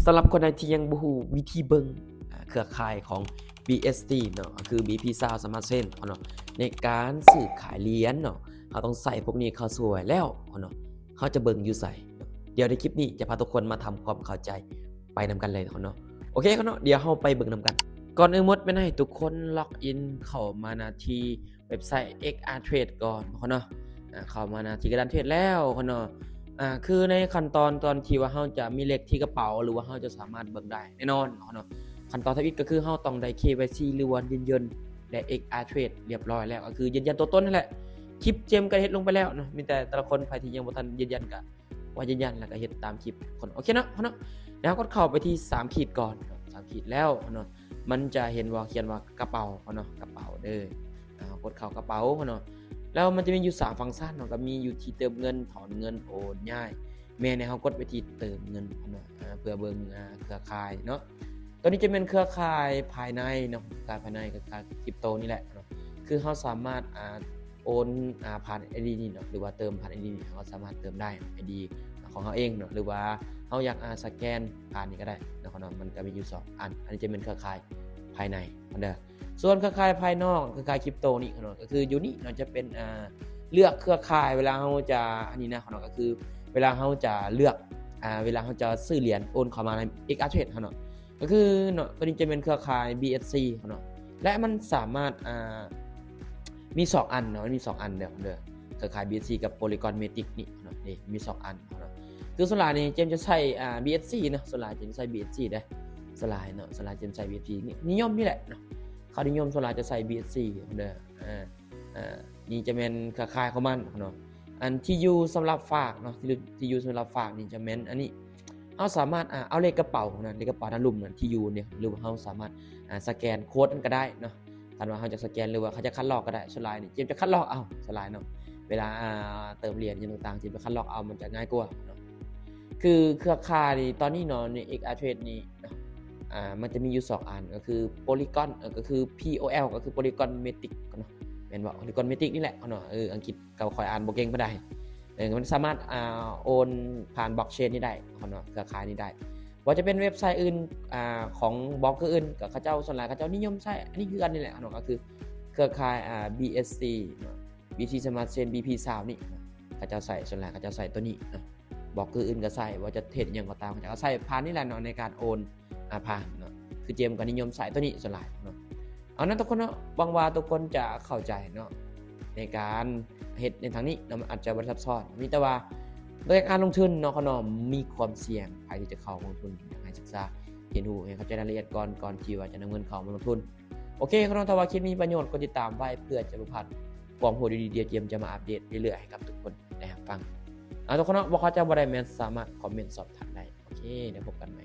สำหรับคนใดที่ยังบ่ฮู้วิธีเบิ่งเครือข่ายของ BSC เนาะคือ BP Sound Smart Chain เนาะในการซื้อขายเหรียญเนาะเราต้องใส่พวกนี้เข้าสู่แล้วเนาะเขาจะเบิ่งอยู่ไสเดี๋ยวในคลิปนี้จะพาทุกคนมาทำความเข้าใจไปนำกันเลยเนาะโอเคเนาะเดี๋ยวเราไปเบิ่งนำกันก่อนอื่นหมดแม่นให้ทุกคนล็อกอินเข้ามาที่เว็บไซต์ XR Trade ก่อนเนาะเข้ามาที่กระดานเทรดแล้วเนาะคือในขั้นตอนที่ว่าเราจะมีเลขที่กระเป๋าหรือว่าเราจะสามารถเบิ่งได้แน่นอนเนาะขั้นตอนที่อีกก็คือเราต้องได้ KYC หรือว่ายืนยันได้ XR Trade เรียบร้อยแล้วก็คือยืนยันตัวตนนั่นแหละคลิปเจมก็เฮ็ดลงไปแล้วเนาะมีแต่แต่ละคนใครที่ยังบ่ทันยืนยันก็ว่ายืนยันแล้วก็เฮ็ดตามคลิปคนโอเคเนาะแล้วก็เข้าไปที่3ขีดก่อน3ขีดแล้วเนาะมันจะเห็นว่าเขียนว่ากระเป๋าเนาะกระเป๋าเด้อกดเข้ากระเป๋าเนาะแล้วมันจะมีอยู่3ฟังก์ชันเนาะก็มีอยู่ที่เติมเงินถอนเงินโอนย้ายแม่เนี่ยเฮากดไปที่เติมเงินเนาะเพื่อเบิ่งเครือข่ายเนาะตัวนี้จะเป็นเครือข่ายภายในเนาะเครือข่ายภายในกับคริปโตนี่แหละเนาะคือเฮาสามารถโอนผ่าน ID นี่เนาะหรือว่าเติมผ่าน ID นี่เฮาสามารถเติมได้ ID ของเฮาเองเนาะหรือว่าเฮาอยากสแกนผ่านนี่ก็ได้เนาะมันก็มีอยู่2อันนี้จะเป็นเครือข่ายภายในเด้อส่วนเครือข่ายภายนอกเครือข่ายคริปโตนี่เนาะก็คืออยู่นี่เนาะจะเป็นเลือกเครือข่ายเวลาเฮาจะอันนี้นะเนาะก็คือเวลาเฮาจะเลือกเวลาเฮาจะซื้อเหรียญโอนเข้ามาใน XR Trade เนาะก็คือเนาะตัวนี้จะเป็นเครือข่าย BSC เนาะและมันสามารถมี2อันเนาะมี2อันเด้อเครือข่าย BSC กับ Polygon Matic นี่เนาะนี่มี2อันเนาะคือส่วนหลายนี่เจมจะใช้ BSC เนาะส่วนหลายเจมใช้ BSC เด้อส่วนหลายเนาะส่วนหลายเจมใช้ BSC นิยมนี่แหละเนาะเขานิยมส่วนหลายจะใช้ BSC เด้อนี่จะเป็นเครือข่ายของมันเนาะอันที่อยู่สำหรับฝากเนาะที่อยู่สำหรับฝากนี่จะแม่นอันนี้เฮาสามารถเอาเลขกระเป๋านะเลขกระเป๋าด้านลุ่มนั่นที่อยู่เนี่ยหรือว่าเฮาสามารถสแกนโค้ดนั้นก็ได้เนาะถ้าว่าเขาจะสแกนหรือว่าเขาจะคัดลอกก็ได้ส่วนหลายนี่เจมจะคัดลอกเอาส่วนหลายเนาะเวลาเติมเหรียญอย่างต่างๆเจมจะคัดลอกเอามันจะง่ายกว่าเนาะคือเครือข่ายนี่ตอนนี้เนาะใน XR Trade นี่มันจะมีอยู่2อันก็คือ Polygon ก็คือ POL ก็คือ Polygon Matic เนาะแม่นบ่ Polygon Matic นี่แหละเนาะอังกฤษก็ค่อยอ่านบ่เก่งปานใดมันสามารถโอนผ่านบล็อกเชนนี่ได้เนาะเครือข่ายนี้ได้ว่าจะเป็นเว็บไซต์อื่นของบล็อกเกอร์อื่นก็เขาเจ้าส่วนหลายเขาเจ้านิยมใช้อันนี้คือกันนี่แหละเนาะก็คือเครือข่ายBSC เนาะ BSC Smart Chain BP Sound นี่เขาเจ้าใส่ส่วนหลายเขาเจ้าใส่ตัวนี้เนาะบล็อกเกอร์อื่นก็ใส่ว่าจะเทรดหยังก็ตามเขาจะใส่ผ่านนี่แหละเนาะในการโอนผ่านเนาะคือเจมก็นิยมใส่ตัวนี้ส่วนหลายเนาะเอานั้นทุกคนเนาะหวังว่าทุกคนจะเข้าใจเนาะในการเฮ็ดในทางนี้เนาะมันอาจจะบ่ซับซ้อนมีแต่ว่าโดยการลงทุนเนาะเขาเนาะมีความเสี่ยงใครที่จะเข้าลงทุนให้ศึกษาเรียนรู้ให้เข้าใจรายละเอียดก่อนที่ว่าจะนำเงินเข้ามาลงทุนโอเคเขาเนาะถ้าว่าคลิปมีประโยชน์กดติดตามไว้เพื่อจะบ่พลาดความรู้ดีๆเดี๋ยวเจมจะมาอัปเดตเรื่อยๆให้กับทุกคนได้รับฟังทุกคนเนาะบ่เข้าใจบ่ได้แม่นสามารถคอมเมนต์สอบถามได้โอเคเดี๋ยวพบกันใหม่